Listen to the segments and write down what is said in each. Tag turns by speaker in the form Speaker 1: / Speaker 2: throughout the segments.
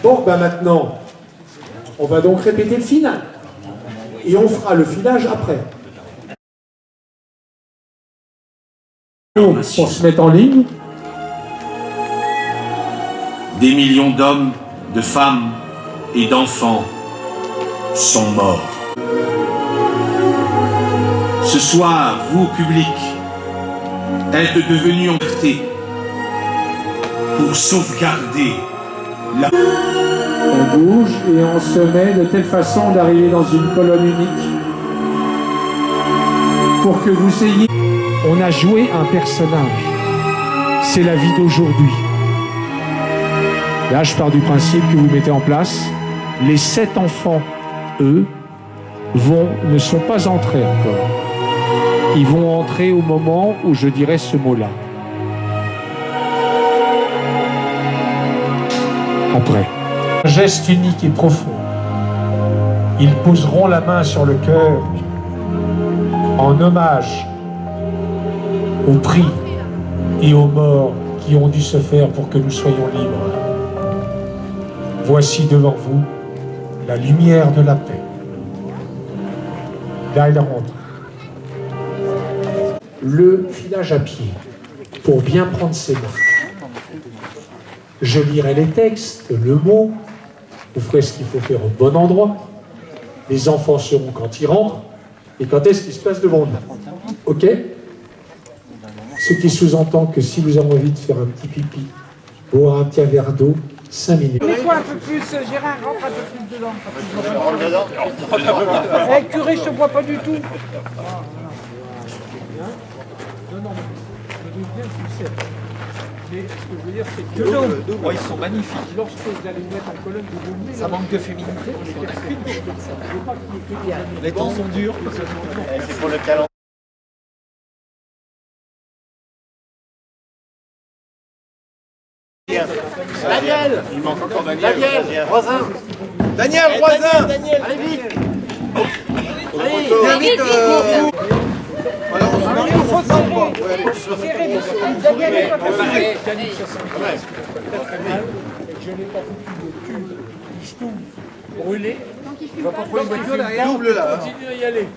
Speaker 1: Bon, ben maintenant, on va donc répéter le final. Et on fera le filage après. Pour se mettre en ligne.
Speaker 2: Des millions d'hommes, de femmes et d'enfants sont morts. Ce soir, vous, public, êtes devenus en liberté pour sauvegarder la...
Speaker 1: On bouge et on se met de telle façon d'arriver dans une colonne unique pour que vous ayez... On a joué un personnage. C'est la vie d'aujourd'hui. Là, je pars du principe que vous mettez en place. Les 7 enfants, eux, ne sont pas entrés encore. Ils vont entrer au moment où je dirai ce mot-là. Après. Un geste unique et profond. Ils poseront la main sur le cœur en hommage aux prix et aux morts qui ont dû se faire pour que nous soyons libres. Voici devant vous la lumière de la paix. Là, il rentre. Le filage à pied, pour bien prendre ses marques. Je lirai les textes, le mot, vous ferez ce qu'il faut faire au bon endroit. Les enfants sauront quand ils rentrent et quand est-ce qu'ils se passent devant nous. Ok ? Ce qui sous-entend que si vous avez envie de faire un petit pipi, boire un petit verre d'eau, 5 minutes.
Speaker 3: Mets-toi un peu plus, Gérard, rentre un peu plus dedans. Eh, curé, je te vois pas du tout. Non, je doute bien que tu sais. Mais ce que je veux dire, c'est que ils sont magnifiques. Lorsque vous allez mettre en colonne, vous ça manque de féminité. Les temps sont durs.
Speaker 4: C'est pour le calendrier.
Speaker 5: Daniel!
Speaker 4: Il manque encore Daniel.
Speaker 5: Roisin!
Speaker 4: Daniel Roisin!
Speaker 5: Allez vite!
Speaker 4: Allez, viens vite! Voilà, on se marie, on se marie.
Speaker 3: Daniel, je n'ai pas foutu de cul, pistou, brûlé. Il va pas prendre une voiture derrière.
Speaker 4: Double là.
Speaker 3: Continue à y aller.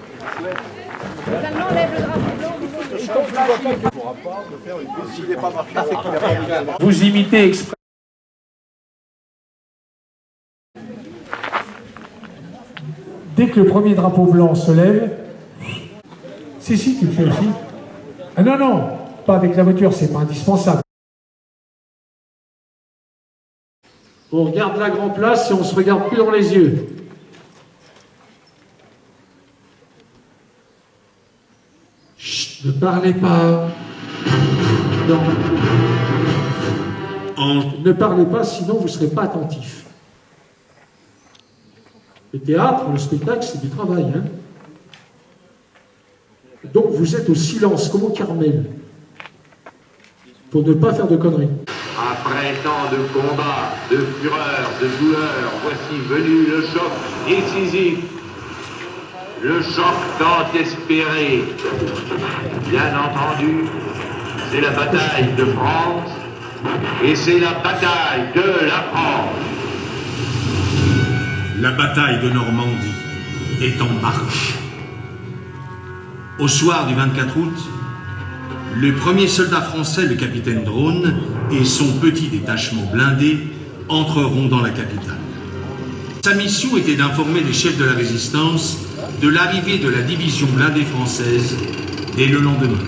Speaker 6: Seulement enlève le drapeau blanc.
Speaker 4: On ne pourra pas le faire une piste. S'il n'est pas marché, c'est qu'il n'a pas mis la...
Speaker 1: Vous imitez exprès. Dès que le premier drapeau blanc se lève, si, tu le fais aussi. Ah non, pas avec la voiture, c'est pas indispensable. On regarde la grande place et on se regarde plus dans les yeux. Chut, ne parlez pas. Non. Ne parlez pas, sinon vous ne serez pas attentif. Le théâtre, le spectacle, c'est du travail. Hein. Donc vous êtes au silence, comme au Carmel, pour ne pas faire de conneries.
Speaker 7: Après tant de combats, de fureur, de douleur, voici venu le choc décisif. Le choc tant espéré. Bien entendu, c'est la bataille de France et c'est la bataille de la France.
Speaker 2: La bataille de Normandie est en marche. Au soir du 24 août, le premier soldat français, le capitaine Drone, et son petit détachement blindé entreront dans la capitale. Sa mission était d'informer les chefs de la résistance de l'arrivée de la division blindée française dès le lendemain.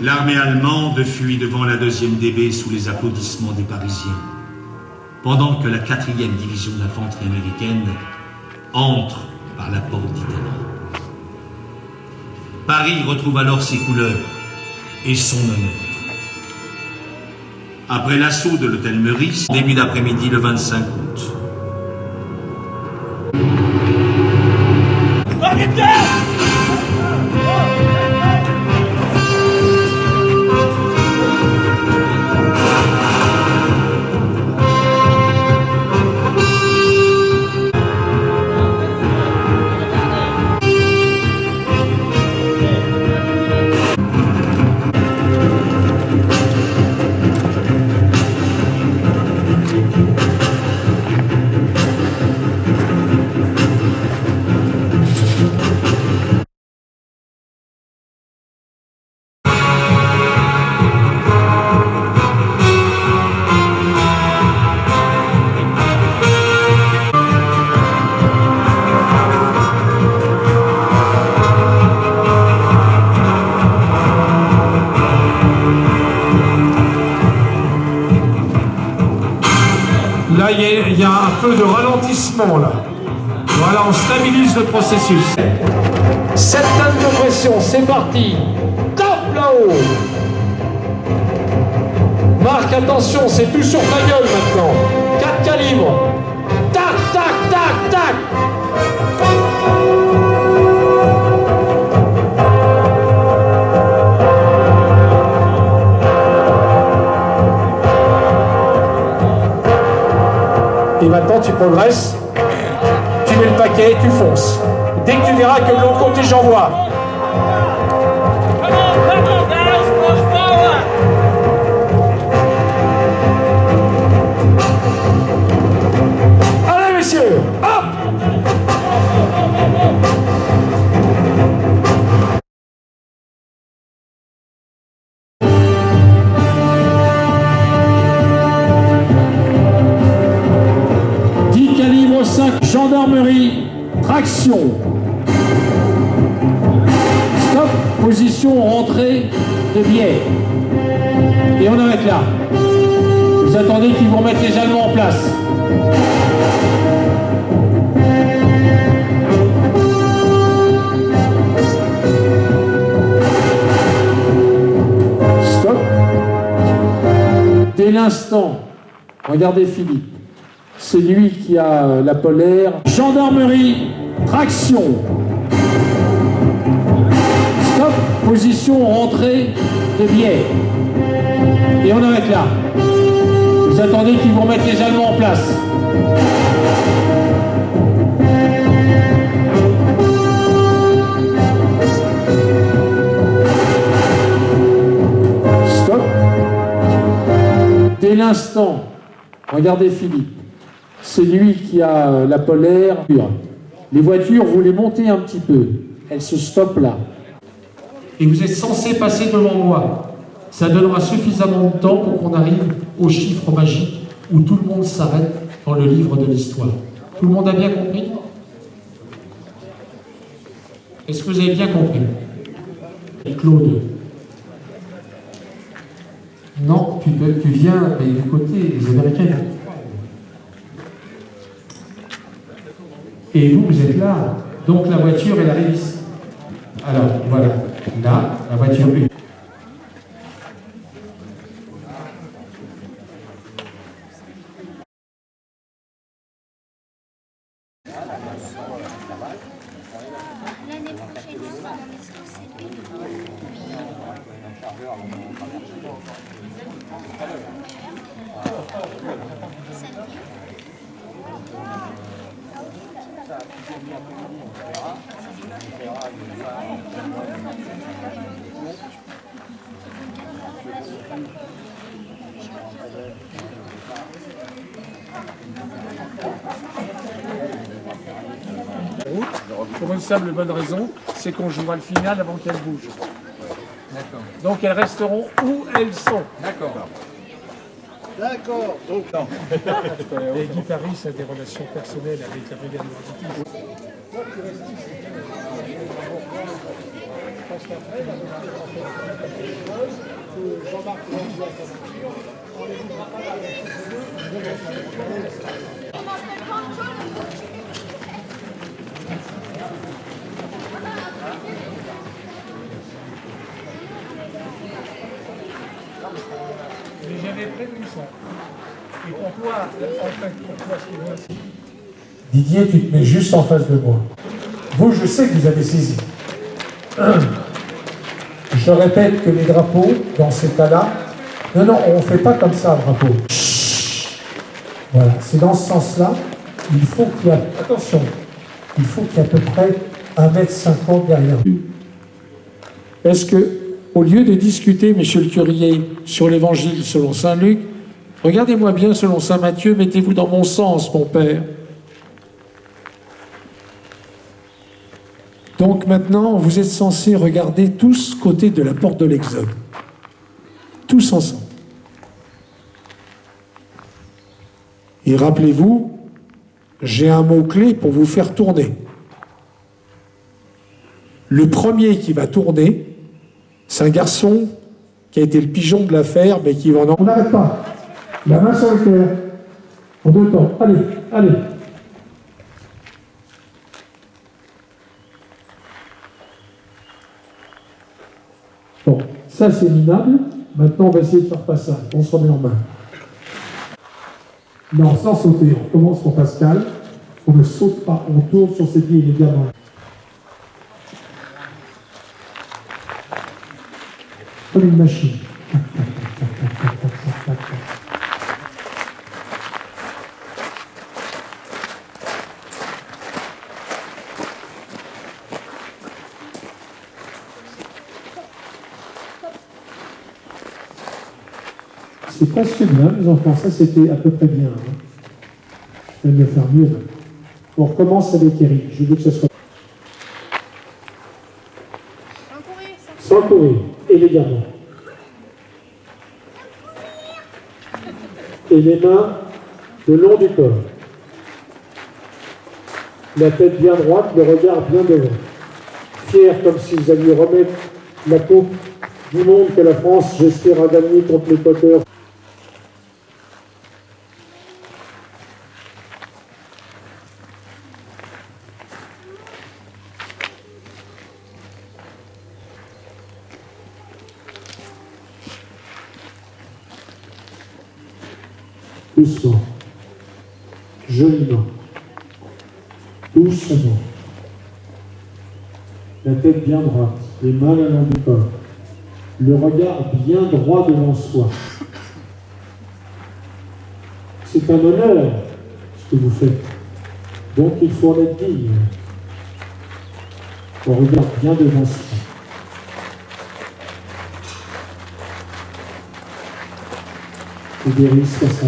Speaker 2: L'armée allemande fuit devant la 2e DB sous les applaudissements des Parisiens, pendant que la 4e division d'infanterie américaine entre par la porte d'Italie. Paris retrouve alors ses couleurs et son honneur. Après l'assaut de l'hôtel Meurice, début d'après-midi le 25 août.
Speaker 1: Là, il y a un peu de ralentissement, là. Voilà, on stabilise le processus. 7 tonnes de pression, c'est parti. Top là-haut. Marc, attention, c'est tout sur ta gueule maintenant. 4 calibres. Tac, tac, tac, tac. Et maintenant, tu progresses. Tu mets le paquet et tu fonces. Dès que tu verras que de l'autre côté, j'envoie. Allez, messieurs, hop! Calibre 5, gendarmerie, traction. Stop, position, rentrée de biais. Et on arrête là. Vous attendez qu'ils vous remettent les Allemands en place. Stop. Dès l'instant, regardez Philippe. C'est lui qui a la polaire. Gendarmerie, traction. Stop, position, rentrée de biais. Et on arrête là. Vous attendez qu'ils vous remettent les Allemands en place. Stop. Dès l'instant, regardez Philippe. C'est lui qui a la polaire. Les voitures, vous les montez un petit peu. Elles se stoppent là. Et vous êtes censé passer devant moi. Ça donnera suffisamment de temps pour qu'on arrive au chiffre magique où tout le monde s'arrête dans le livre de l'histoire. Tout le monde a bien compris? Est-ce que vous avez bien compris? Et Claude? Non, tu viens du côté des Américains. Et vous, vous êtes là. Donc la voiture, elle arrive ici. Alors, voilà. Là, la voiture 1.
Speaker 6: L'année prochaine, est-ce que c'est lui?
Speaker 3: Pour une simple bonne raison, c'est qu'on jouera le final avant qu'elles bougent. D'accord. Donc elles resteront où elles sont. D'accord.
Speaker 4: D'accord. Donc, non.
Speaker 3: Les guitaristes ont des relations personnelles avec la brigade Nordique. Mais j'avais prévu ça. Et pour toi, en fait, pour toi, ce qui est ici.
Speaker 1: Didier, tu te mets juste en face de moi. Vous, je sais que vous avez saisi. Je répète que les drapeaux, dans ces cas-là, non, on ne fait pas comme ça, un drapeau. Voilà, c'est dans ce sens-là. Il faut qu'il y ait, attention, il faut qu'il y ait à peu près 1,50 m derrière lui. Est-ce que, au lieu de discuter, monsieur le curé, sur l'évangile selon saint Luc, regardez-moi bien selon saint Matthieu, mettez-vous dans mon sens, mon père. Donc maintenant, vous êtes censés regarder tous côté de la porte de l'Exode. Tous ensemble. Et rappelez-vous, j'ai un mot-clé pour vous faire tourner. Le premier qui va tourner, c'est un garçon qui a été le pigeon de l'affaire, mais qui va en... On n'arrête pas. La main sur le cœur. En deux temps. Allez, allez. Bon, ça c'est minable. Maintenant, on va essayer de faire passage. On se remet en main. Non, sans sauter. On commence pour Pascal. On ne saute pas. On tourne sur ses pieds élégamment. Comme une machine. C'est pas bien, les enfants, ça c'était à peu près bien. Hein. Je vais le faire mieux. On recommence avec Eric. Je veux que ce soit. Sans courir, élégamment. Et les mains le long du corps. La tête bien droite, le regard bien devant. Fier comme si vous alliez remettre la coupe du monde que la France, j'espère, a gagné contre l'Équateur. Doucement, joliment, doucement. La tête bien droite, les mains le long du corps, le regard bien droit devant soi. C'est un honneur ce que vous faites, donc il faut en être digne. On regarde bien devant soi. Et des risques à ça.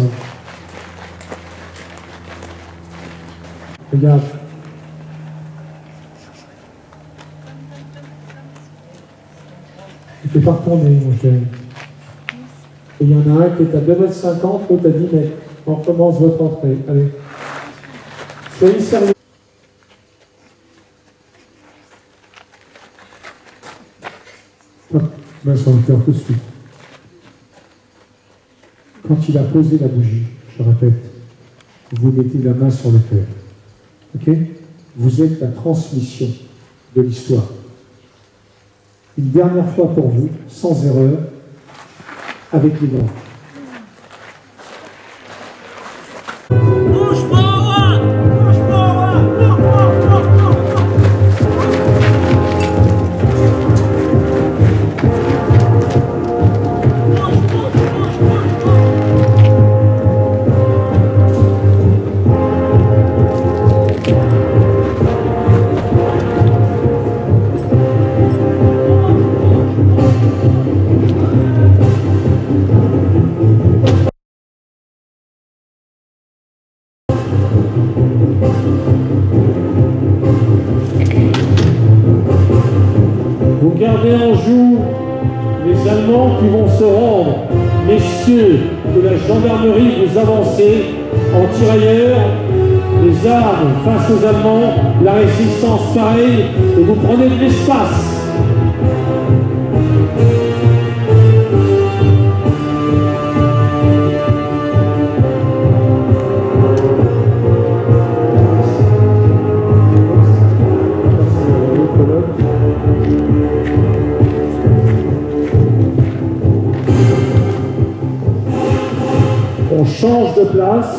Speaker 1: Regarde. Tu ne peux pas retourner, mon chéri. Et il y en a un qui est à 2,50 m, l'autre à 10 m. On recommence votre entrée. Allez. Soyez sérieux. Ben, ça va le faire tout de suite. Quand il a posé la bougie, je répète, vous mettez la main sur le cœur. Ok? Vous êtes la transmission de l'histoire. Une dernière fois pour vous, sans erreur, avec les grands. Vous gardez en joue les Allemands qui vont se rendre. Messieurs de la gendarmerie, vous avancez en tirailleurs, les armes face aux Allemands, la résistance pareille, et vous prenez de l'espace. On change de place,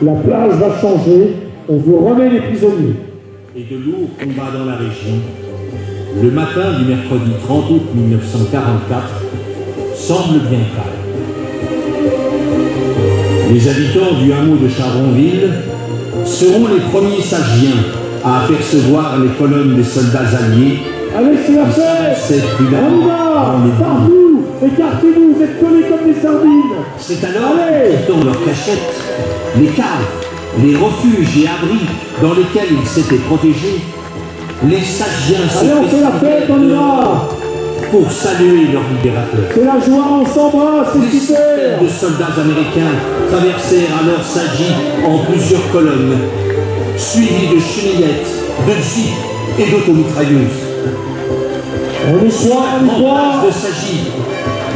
Speaker 1: la plage va changer, on vous remet les prisonniers.
Speaker 2: Et de lourds combats dans la région. Le matin du mercredi 30 août 1944 semble bien calme. Les habitants du hameau de Charbonville seront les premiers Sagiens à apercevoir les colonnes des soldats alliés.
Speaker 1: Allez, c'est la fête! On y va! Partout! Écartez-vous, vous êtes collés comme des sardines!
Speaker 2: C'est alors qu'ils dans leurs cachettes, les caves, les refuges et abris dans lesquels ils s'étaient protégés, les Sagiens se
Speaker 1: allez, on fait la fête, on y va!
Speaker 2: Pour saluer leur libérateur.
Speaker 1: C'est la joie, on s'embrasse, c'est
Speaker 2: Des
Speaker 1: super!
Speaker 2: centaines de soldats américains traversèrent alors Sagy en plusieurs colonnes, suivis de chenillettes, de jeeps et d'automitrailleuses.
Speaker 1: On y croit, on y croit!
Speaker 2: De Sagy,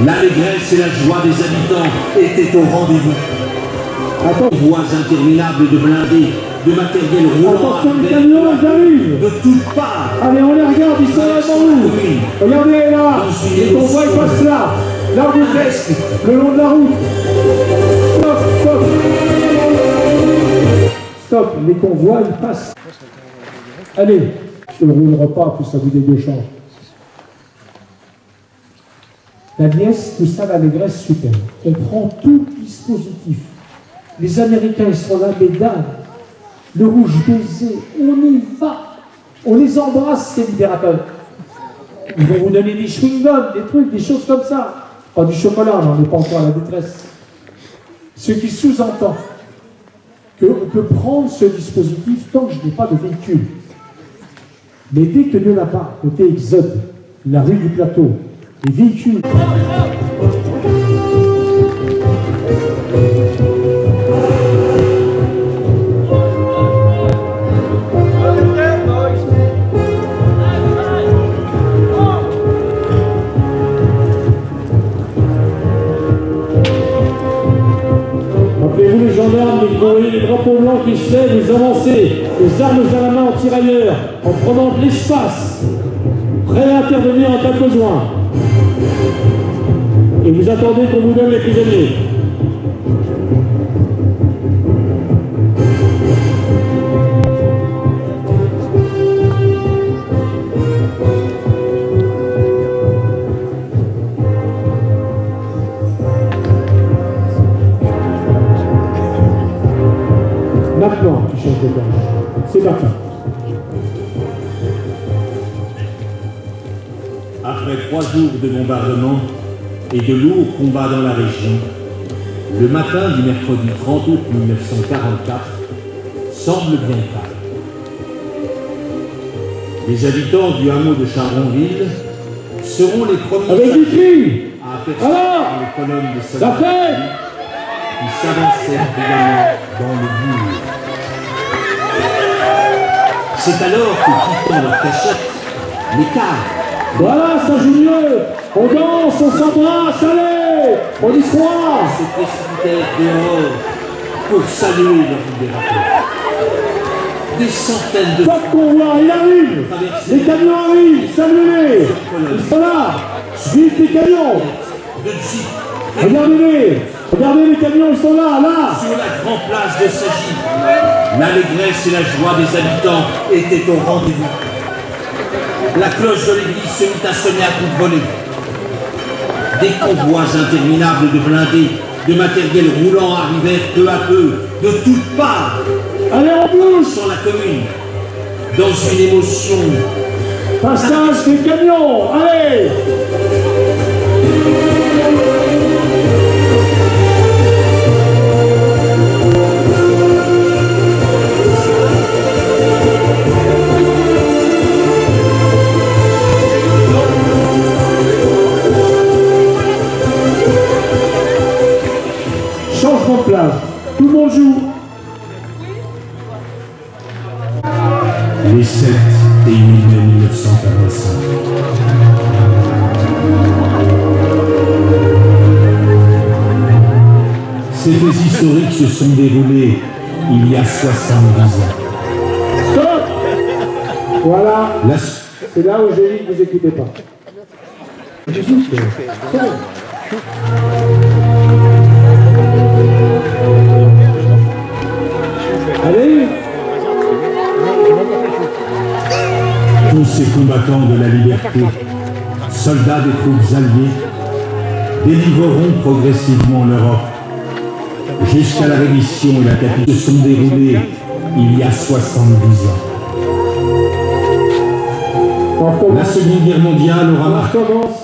Speaker 2: l'allégresse et la joie des habitants étaient au rendez-vous. Voies interminables de blindés, de matériel roulant.
Speaker 1: Attention, les camions, ils arrivent.
Speaker 2: De toutes parts.
Speaker 1: Allez, on les regarde, ils sont là devant nous. Regardez là, les convois ils passent là. Là où vous êtes, le long de la route. Stop, stop. Stop, les convois ils passent. Allez, heureux le repas, tout ça vous des deux chambres. La liesse, tout ça, l'allégresse, super. On prend tout le dispositif. Les Américains, ils sont là, mesdames. Le rouge baiser, on y va. On les embrasse, ces libérateurs. Ils vont vous donner des chewing-gums, des trucs, des choses comme ça. Pas du chocolat, on n'est pas encore à la détresse. Ce qui sous-entend qu'on peut prendre ce dispositif tant que je n'ai pas de véhicule. Mais dès que nous n'a pas, côté Exode, la rue du Plateau, les véhicules. Rappelez-vous les gendarmes, les courriers, les drapeaux blancs qui se lèvent, les avancées, les armes à la main en tirailleurs, en prenant de l'espace, prêts à intervenir en cas de besoin. Et vous attendez qu'on vous donne les prisonniers. Maintenant, tu changes de page. C'est parti.
Speaker 2: Après 3 jours de bombardement et de lourds combats dans la région, le matin du mercredi 30 août 1944 semble bien calme. Les habitants du hameau de Charbonville seront les premiers
Speaker 1: Avec du cri
Speaker 2: à apercevoir les colonnes de soldats qui s'avançaient brillamment dans le bourg. C'est alors que, quittant leur cachette, les cadres.
Speaker 1: Voilà, ça joue mieux. On danse, on s'embrasse, allez. On y croit.
Speaker 2: Se précipitèrent dehors pour saluer leur libérateur. Des centaines de
Speaker 1: Top convoi, il arrive. Les camions arrivent, saluez-les. Ils sont là. Vite les camions.
Speaker 2: de jeeps.
Speaker 1: Regardez-les. Regardez les camions, ils sont là, là.
Speaker 2: Sur la grande place de Sagy, l'allégresse et la joie des habitants étaient au rendez-vous. La cloche de l'église se mit à sonner à coups de volée. Des convois interminables de blindés, de matériel roulant arrivèrent peu à peu, de toutes parts.
Speaker 1: Allez, en bouche.
Speaker 2: Sur la commune, dans une émotion.
Speaker 1: Passage des camions, allez. Changement de place. Tout le monde joue.
Speaker 2: Les 7 et 8 mai 1945. Ces faits historiques se sont déroulés il y a 70 ans.
Speaker 1: Stop. Voilà.
Speaker 2: La...
Speaker 1: C'est là où j'ai dit que vous n'écoutez pas. Allez.
Speaker 2: Tous ces combattants de la liberté, soldats des troupes alliées, délivreront progressivement l'Europe. Jusqu'à la reddition et la capitulation se sont déroulés il y a 70 ans. La Seconde Guerre mondiale aura
Speaker 1: On
Speaker 2: marqué.
Speaker 1: recommence.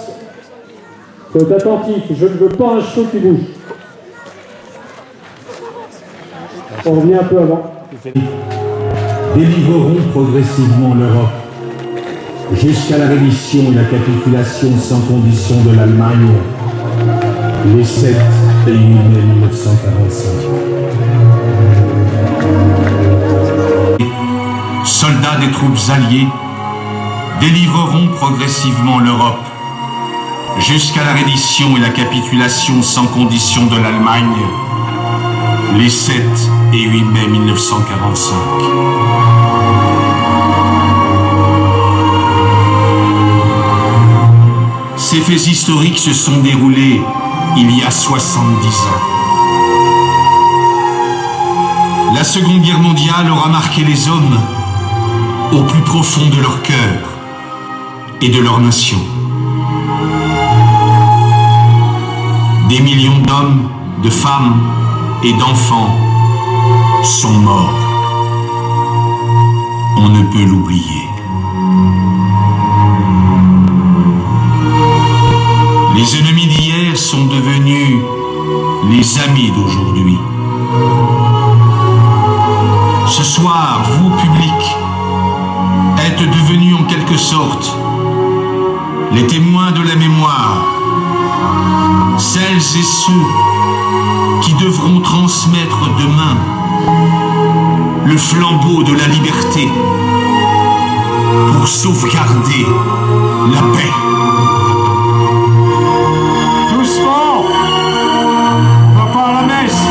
Speaker 1: Faut être attentif, je ne veux pas un chaud qui bouge. On revient un peu avant.
Speaker 2: Délivreront progressivement l'Europe. Jusqu'à la reddition et la capitulation sans condition de l'Allemagne, les 7 et 8 mai 1945. Soldats des troupes alliées délivreront progressivement l'Europe, jusqu'à la reddition et la capitulation sans condition de l'Allemagne, les 7 et 8 mai 1945. Ces faits historiques se sont déroulés il y a 70 ans. La Seconde Guerre mondiale aura marqué les hommes au plus profond de leur cœur et de leur nation. Des millions d'hommes, de femmes et d'enfants sont morts. On ne peut l'oublier. Les ennemis d'hier sont devenus les amis d'aujourd'hui. Ce soir, vous, public, êtes devenus en quelque sorte les témoins de la mémoire, celles et ceux qui devront transmettre demain le flambeau de la liberté pour sauvegarder la paix.
Speaker 1: Doucement, on va pas à la messe.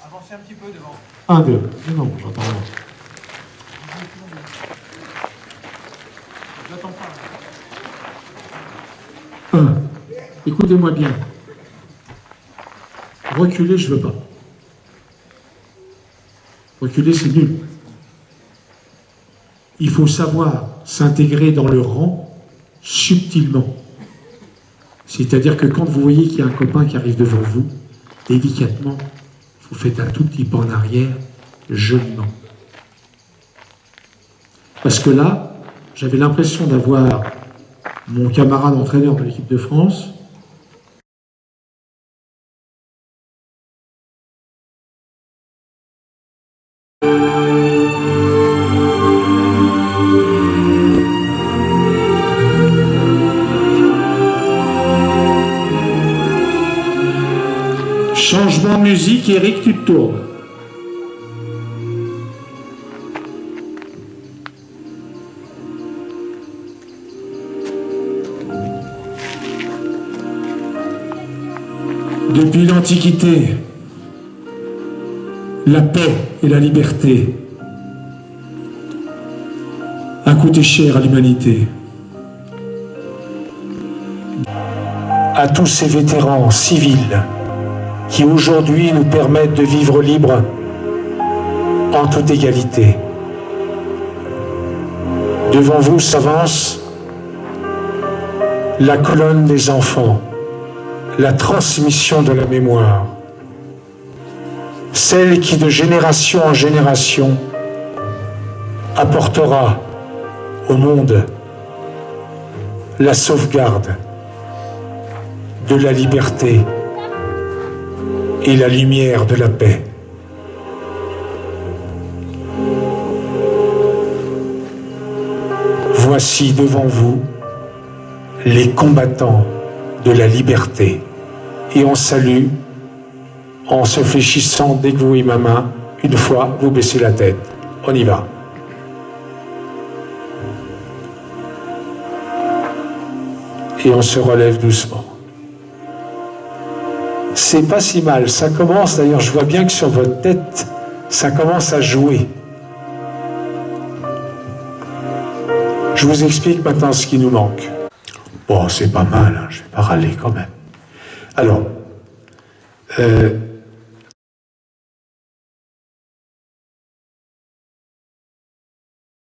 Speaker 3: Avancez un petit peu devant.
Speaker 1: 1, 2. Non, j'entends rien.
Speaker 3: J'attends pas.
Speaker 1: 1. Écoutez-moi bien. Reculer, je veux pas. Reculer, c'est nul. Il faut savoir s'intégrer dans le rang subtilement. C'est-à-dire que quand vous voyez qu'il y a un copain qui arrive devant vous, délicatement, vous faites un tout petit pas en arrière, joliment. Parce que là, j'avais l'impression d'avoir mon camarade entraîneur de l'équipe de France, changement de musique, Eric, tu te tournes. Depuis l'Antiquité, la paix et la liberté a coûté cher à l'humanité. À tous ces vétérans civils qui aujourd'hui nous permettent de vivre libres en toute égalité. Devant vous s'avance la colonne des enfants, la transmission de la mémoire, celle qui de génération en génération apportera au monde la sauvegarde de la liberté et la lumière de la paix. Voici devant vous les combattants de la liberté. Et on salue en se fléchissant dès que vous voyez ma main. Une fois, vous baissez la tête. On y va. Et on se relève doucement. C'est pas si mal. Ça commence, d'ailleurs, je vois bien que sur votre tête, ça commence à jouer. Je vous explique maintenant ce qui nous manque. Bon, c'est pas mal, hein, je vais pas râler quand même. Alors,